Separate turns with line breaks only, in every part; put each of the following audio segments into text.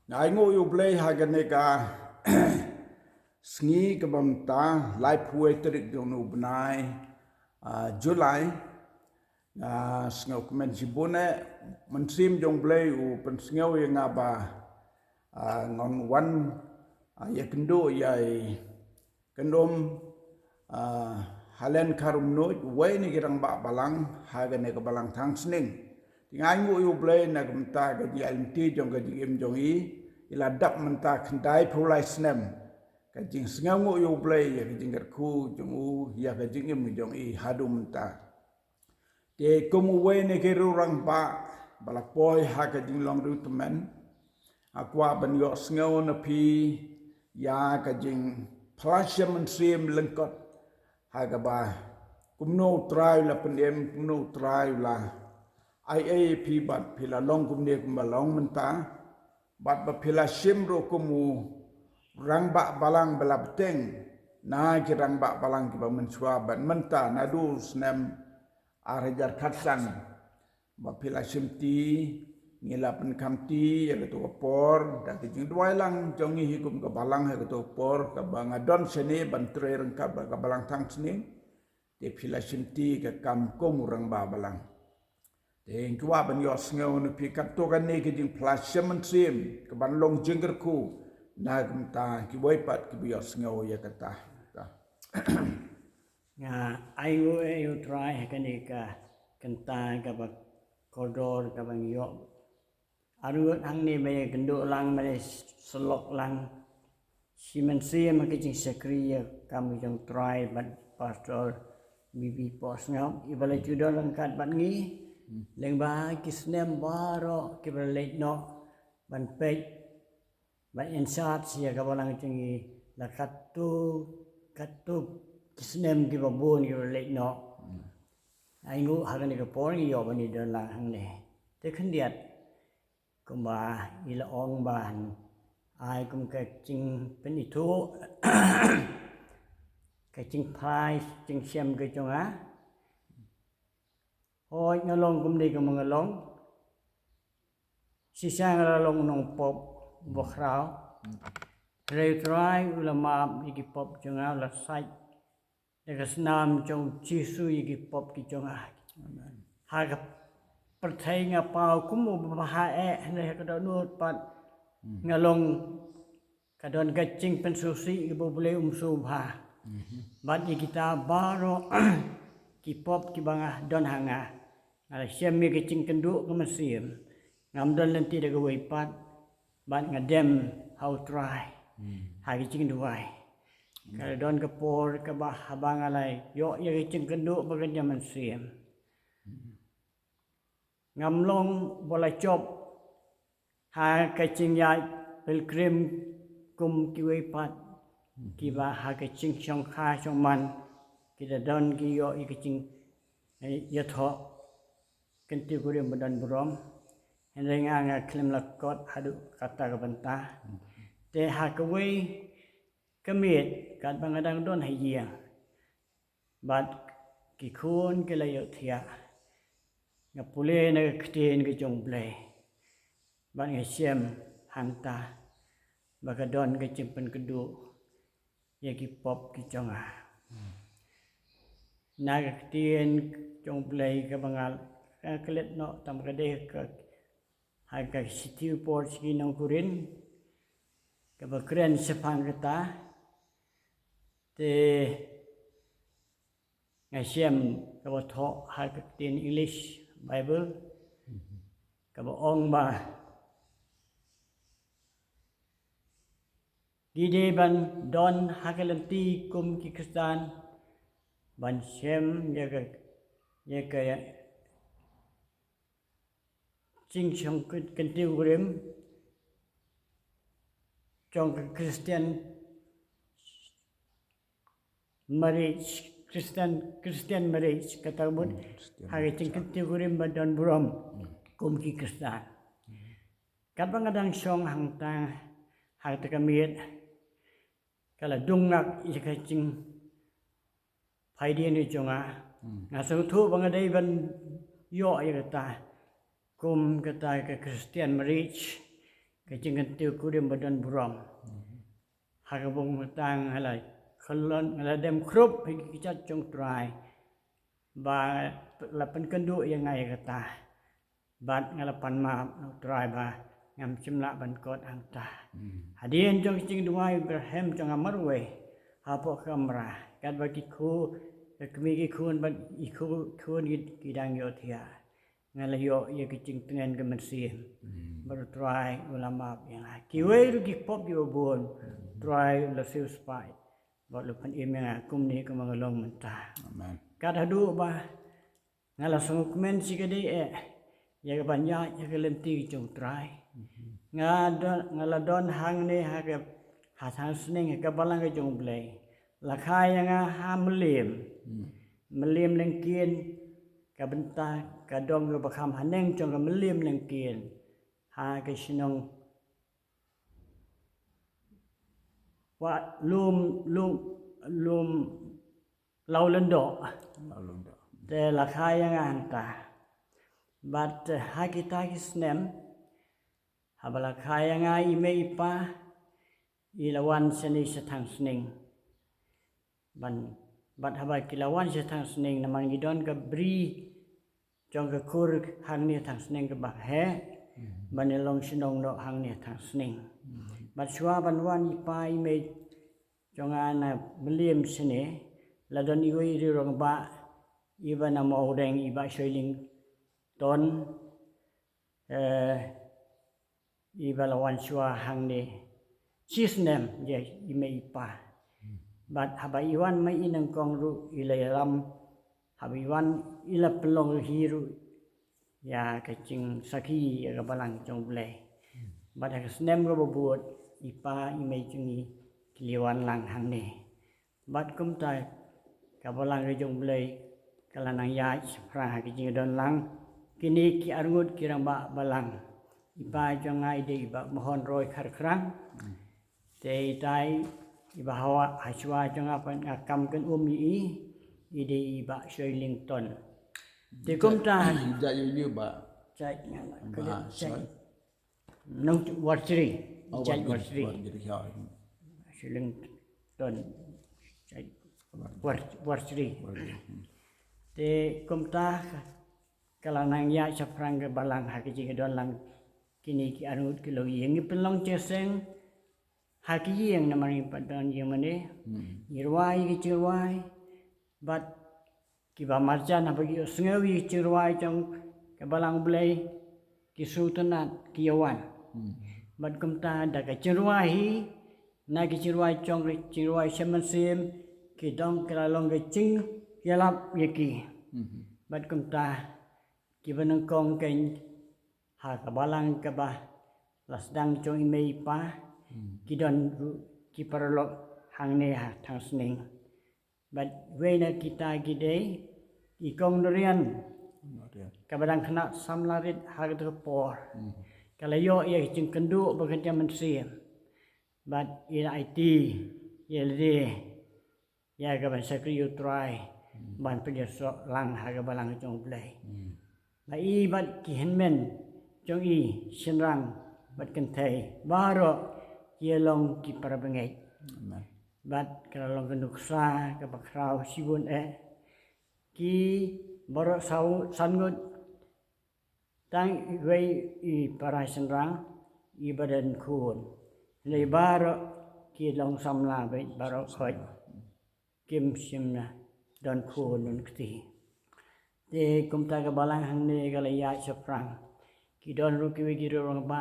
Ngai ngo yu play haganeka sngi kabamta live poetry donu benai July sngaw kemen sibune mensim jong play u pensngaw yang ngaba ngon wan ya kendo ya kendom halen karum no wai ni girang ba balang haganeka balang thang sning ngai ngo yu play na kamta ga di alti jong ga di em jong i ila dap menta kendai pulai snem ka jing sngau ngo yo play ya jing ku jong u ya ka jing em jong i hadu menta te komu we ne ke rurang ba bala poi ha ka jing long ru temen akwa ban yo sngau na pi ya ka jing plasya men sim lengkot ha ka ba kumno try la pendem kumno try la IAP bat pila long kumne kumbalong menta bat ba pila shimro kumu rang ba balang bala beteng na ki rang ba balang ki ba mensua ban menta na du snem arajar khatsan ba pila shimti ngila pen kamti ya to por da ki jing dwai lang jongi hikum ka balang ha to por ka banga don sene ban tre rang ka balang thang sene te pila shimti ka kam kom rang ba balang Teng tua ban yo sngau ne pi kat to kan ne ke jing plasyamen sim ke ban long jengger ku na gumta ki boy pat ki yo sngau ya kata
nga ayu try hakani ka kenta ka ba kodor ka bang yo aru hang ni me gendo lang me selok lang simen sim ke jing sekri kami jong try ban pastor bibi pos ngam ibale judo lang kat ban ngi leng ba kisnem baro kiberleit no ban pej ban insat sia ka balang chingi la katu kisnem ki babun kiberleit no ai ngu hagan ka por ngi yo bani don la hang ne te khandiat kumba ila ong ban ai kum ka ching pen itu ka ching phai ching sem ka chonga Hoi ngalong kumdi ka mga long. Sisa ngalong nong pop bokraw. Reu try ulama yiki pop jonga la sai. Dekas nam jong jisu yiki pop ki jonga. Haga pertai nga pau kumu bahae ne kada nut pat ngalong kadon gacing pensusi ibu boleh subha. Bat kita baro ki pop ki bangah don hanga ala syami ke cing kenduk ke Mesir ngamdon lenti de gawai pat ban ngadem how try ha ki cing duai kalau don ke por ke bah habang alai yo ya ke cing kenduk bagan jaman Mesir ngamlong bola chop ha ke cing ya pilgrim kum ki wai pat ki ba ha ke cing chong kha chong man kita don ki yo ikicing ya tho kenti kurim badan burom hendenga nga klim lakot hadu kata ka banta te hakaway kamit kat bangadang don hayya bat kikun kilayo thia nga pule na ktin ke jong blay ban nga siem hanta baka don ke cimpen kedu ya ki pop ki jonga naga tien jong play ka bangal kelet no tam kade ka haga sitiu por ski nong kurin ka bakren sepang kata te ngasiem ka tho haga tien English Bible ka ong ba gide ban don hagalenti kum ki kristan ban shem ya ka ching chong kentiu grim chong Christian marriage Christian marriage kata bud hari ching kentiu grim ban buram kum ki kristan kapang adang song hang ta har ta kamit kala dungak ika ching phai dia ni chonga nga sang thu bangadai ban yo ya kata kum kata ka Christian marriage kecing tiu kudim badan buram hakabung tang halai khalon aladem krup hikichat jong try ba lapan kendu yang ngai kata bat ngalapan ma try ba ngam cimla ban kot angta hadien jong cing dungai Ibrahim jong amarwe hapo kamra kat bagi ku kemigi kun ban iku kun gidang yotia ngalayo ye kicing tengen gemensim baru try ulama yang kiwe ru gipop yo bon try la siu spai ba lupan imeng kumni ke mangalong mentah
Amen.
kad hadu ba ngala sung men sigade ya banya ya kelenti jong try ngala don hang ne ha ke hasang sning ke balang ke jong blai la khai nga ha melim lengkien ka benta ka dong ke bakam haneng jong ke melim lengkien ha ke sinong wa lum lau lendo
Lalu dah.
te la khai nga anta but ha kita kisnem habala khai nga ime ipa ilawan seni setang sning ban bat haba kilawan setang sning naman gidon ke bri jong ke kur hang ni tang sning ke bak he ban long sinong no hang ni tang sning bat shwa ban wan ipa ime jong ana melim sene ladon iwi ri rong ba iba na mo reng iba shoiling ton iba lawan shwa hang ni chisnem je ime ipa bat haba iwan mai inang kong ru ilayaram haba iwan ila pelong hiru ya kecing saki ya balang jong blai bat ha snem ro buat ipa ime jungi kiliwan lang hang ni bat kum ta ka balang jong blai kala nang ya pra ha kecing don lang kini ki arngut kirang ba balang ipa jong ai de iba mohon roi khar krang te tai iba hawa haswa jong apa ngakam kan i ide iba shoilington te kum ta
Tidak you ba.
cai ngala
Ba,
kada cai
sorry.
nong warsri cai warsri
Jadi kau.
shoilington cai warsri te kum ta kalanang ya saprang ke balang hakiji ke dolang kini ki anut ki lo yang pelong ceseng haki yang namanya padan yang mana irwai ki cirwai bat ki ba marjan apa ki sengawi cirwai jong ke balang blai ki sultanat ki yawan bat kumta da ka cirwai na ki cirwai jong cirwai semensim ki dong kelalong ke cing yalap yaki bat kumta ki banang kong ken ha ka balang ka ba lasdang jong imei pa kidon ki parlo hang ne ha thang sning but wena kita gide ki kong norian kabadang kena samlarit ha ke por kalayo ye jing kendu bagan jaman sim but ila IT yelde ya ka ban sakri you try ban pedir so lang ha ka balang jong blai lai bat ki henmen jong i sinrang bat kentai baro yelong ki para bengai bat kalau genduksa ke bakrau sibun ki baro sau sangut tang wei i para sinrang i badan kun le baro ki long samla be baro khoi kim simna don kun nun kti te kumta ke balang hang ne galaya saprang ki don ru ki wi gi ro ba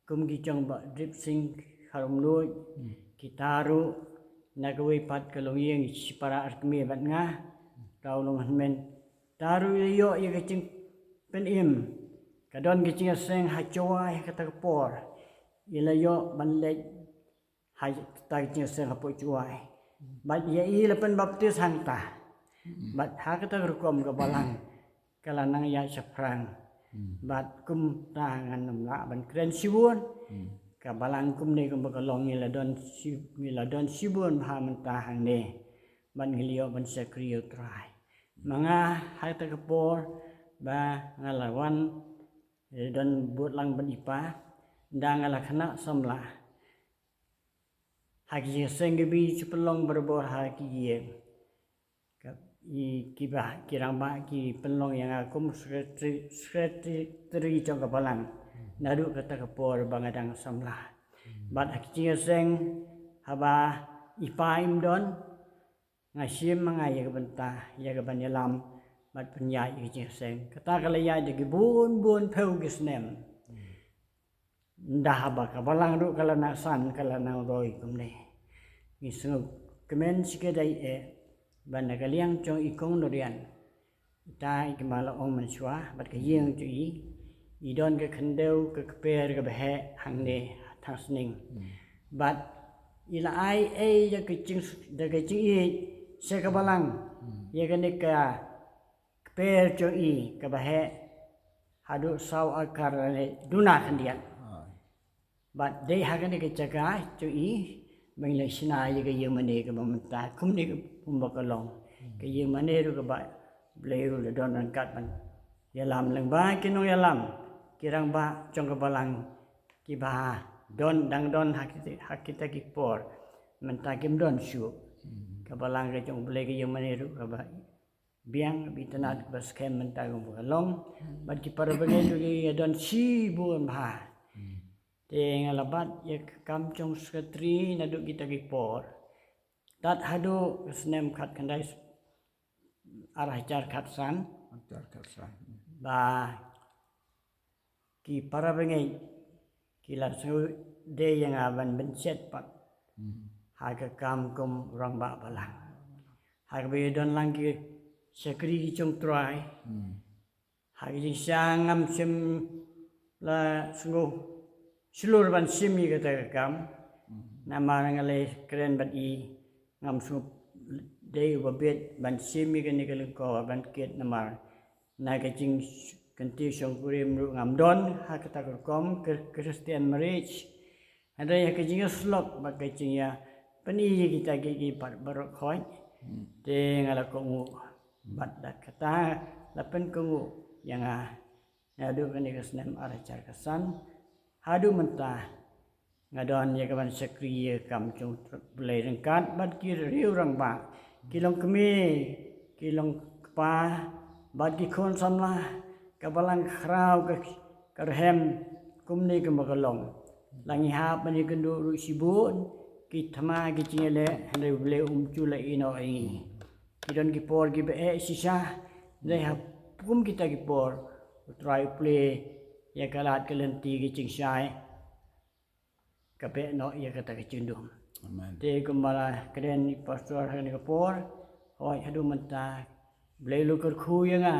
kum gi chong ba drip sing harum lui kitaru nagawai pat kalong yang para arkmi bat nga taulong men taru yo ye kecing pen im kadon kecing seng hachoai kata por ila yo banlek hai ta kecing seng hapo chuai bat ye i lepen baptis hangta bat ha kata rukom ke balang kalanang ya saprang bat kum tangan namla ban kren siwon ka balang kum ne kum bakalong ila don sibun ha mentahang ne ban ngilio ban sakriyo try mga hata kapor ba ngalawan don buat lang ban ipa dang ala khana samla hagi sengbi chupelong berbor hagi ye kap I kibah kirang ba ki pelong yang akum sekretari trong kapalang nadu kata kapor bangadang samla bat hagi seng haba ipaim don ngasim mangai ya benta ya banyalam bat penyai hagi seng kata kalaya de bun peu gisnem dah ba kapalang ru kala nak san kala nang roi kumne ngisung kemen sikedai banda kaliang chong ikong norian tai kemala ong mansua bat kayeng chu I don ke khendeu ke keper ke behe hangne thasning bat ila ai ya kecing I se kabalang ya kene ka keper chu I ke behe hadu saw akar duna khandian bat dei hagane ke jaga chu I bangla sina ye ke yemane ke mamta kumne ke pumbakalong ke yemane ru ke ba bleru le don angkat ban yalam leng ba kinong yalam kirang ba chong ke balang ki ba don dang don hakita ki por menta kim don shu ke balang ke chong ble ke yemane ru ke ba biang bitanat ba skem menta gum kalong bat ki parabane ru ke don si bun ba Teng alabat ya kam chong sekretari nadu kita gipor. Dat hadu snem khat kandai arah jar khat san. Ba ki para bengai kila su de yang aban bencet pat. Haga kam kum rang ba balang. Haga be don lang ki sekretari ki chong trai. Haga jing sangam sim la sungu seluruh ban simi kata kam nama ngale keren bat I ngam sup dei babet ban simi kan ni kalau ko ban ket nama na ka jing kanti song kurim ru ngam don ha kata kom Christian marriage ada ya ka jing slok ba ka jing ya pani kita gi par barok khoi te ngala ko ngu bat da kata lapen ko ngu yang adu kan ni kasnem ara car kasan hadu mentah ngadon ya kawan sekri kam chung belai rengkat bat ki riu rang ba kilong kemi kilong kepa bat ki khon samlah kabalang khrau ke karhem kumni ke magalong langi hap mani kendu ru sibun ki thama ki chingele hande bele chula ino ai kidon ki por ki be sisa dai hap kum kita ki por try play ya kalat kelenti ki cing syai kape no ya kata ke cindum amen te kumala keren ni pastor han ke por hoi hadu menta blelu ker khu yanga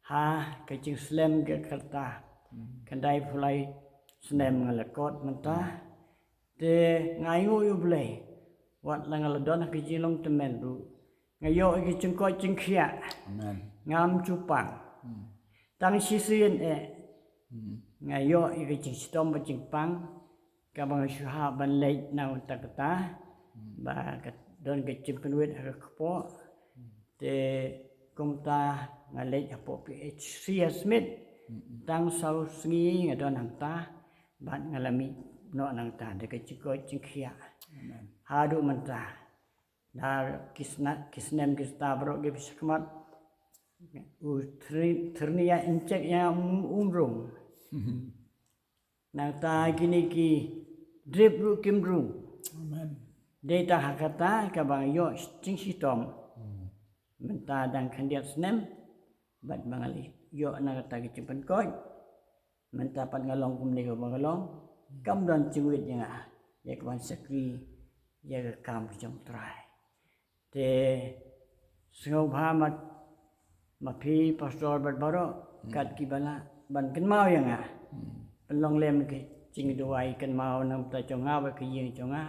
ha ke cing slem ke kerta kandai pulai snem ngalakot menta te ngayu yu blei wat langal don ke jilong temen ru ngayo ke cing ko cing khia amen ngam cupang tang sisien ngayo ike cing stom ba cing pang kabang syuha ban leit na takata ba don ke cing penuit ha kepo te kumta ngaleit apo PhD Smith tang sau sngi ngadon hangta ban ngalami no nang ta de ke cing ko cing khia hadu menta dar kisnem kista bro ge bisakmat ternia encek yang umrung nang ta gini ki drip ru kim ru amen data hakata ka bang yo cing sitom menta dang khandiat snem bat bangali yo na kata ki cimpen koi menta pat ngalong kum ni ko bangalong kam don cingwit yang ya kawan sekri ya kam jong trai te sengau phamat mapi pastor barbaro kat ki bala ban ken mau yang pelong lem ke cing duai ken mau nam ta chonga ba ke yeng chonga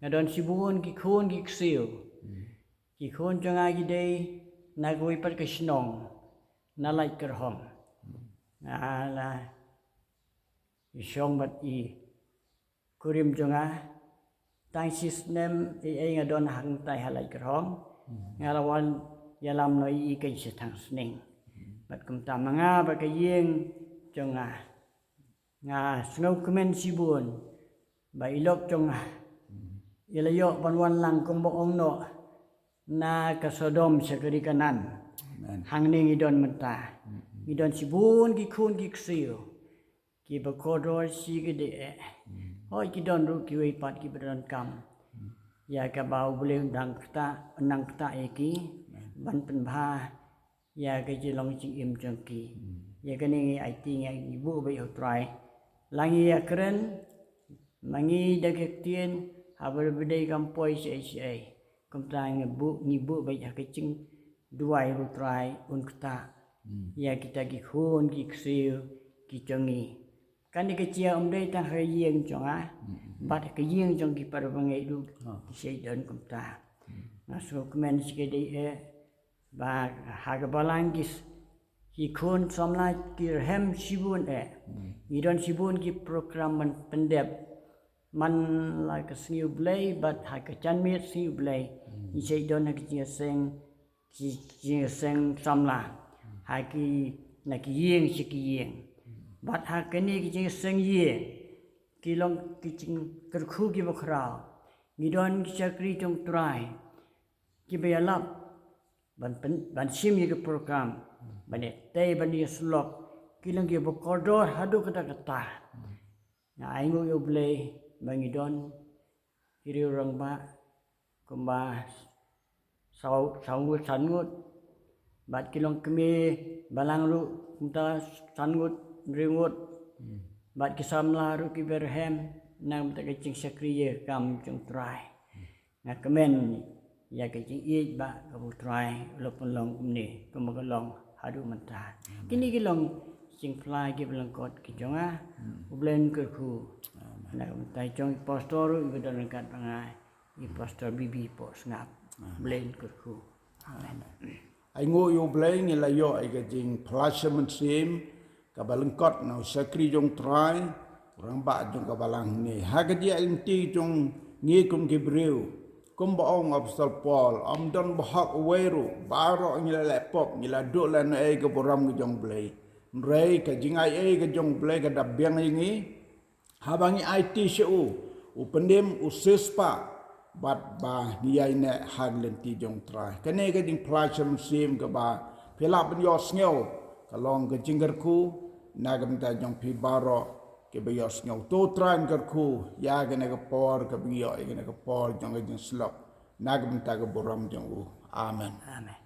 ngadon sibun ki khon ki ksiu ki khon chonga ki dei na goi par ke snong na lai ker hom na la shong bat I kurim chonga tang sistem ai ngadon hang tai halai ker hom ngalawan yalam noi ke setang sning bat kum ta manga ba ke yeng chonga nga sngau kemen sibun ba ilok chong ilayo banwan lang kong boong no na ka Sodom sa kiri kanan hang ning idon menta idon sibun ki kun ki ksiu ki bakodor si gede hoi ki don ru ki wei pat ki bedan kam ya ka bau boleh nang kta eki ban pen bha ya ka ji long ching im chang ki ya ka ning ai ti ngai ibu bai try langi ya keren mangi dagek tien habar bedai kampoi sei kom tang ngibu bai ya ka ching duai ru try un kta ya kita ki khun ki ksiu ki changi kan ni kecil dei tang hai yeng chong bat ke yeng chong ki par bangai du ki sei don kom ta na so kemen sike dei ba ha ga balangis ki khun somla ki hem sibun idon sibun ki program man pendep man like a sniu blay but ha ka chan mit sniu blay ni sei don na ki seng somla ha ki na ki yeng si ki yeng bat ha ka ni ki seng yeng ki long ki ching ker khu ki bakra ni don ki chakri tong try ki be alap ban sim ye program ban te ban ye slok ki lang ye bokodor hadu kata na aingo yo blay bangi don kiri orang ba kumba saungut sangut bat kilong kemi balang ru kunta sangut ringut bat kisamla ru ki berhem nang ta kecing sakriye kam chung try na kemen ya kecing i ba kabu try lopon long ni kumagalong hadu menta kini kilong sing fly ki belang kot ki jonga ublen kerku na tai chong pastor ibu dan kat pangai i pastor bibi po ngap blen kerku amen
ai ngo yo blay ni la yo ai ga jing plasman sim ka balengkot na sakri jong try orang ba jong ka balang ni ha ga dia inti jong ngi kum ki breu kum ba ong apostol Paul am don ba hak weru baro ni la laptop ni la do la na ai ga boram ga jong blay rei ka jingai ai ga jong blay ga dab biang ngi habangi IT shu u pendem u sespa bat ba niai ne haglen ti jong try kane ga ding plasam sim ga ba phela ban yo sneo ka long ga jingar ku nagam ta jong phi baro ke ba yo sneo to tran gar ku ya ga ne ga por ka bi yo ga ne ga por jong ga jing slop nagam ta ga boram jong u amen
amen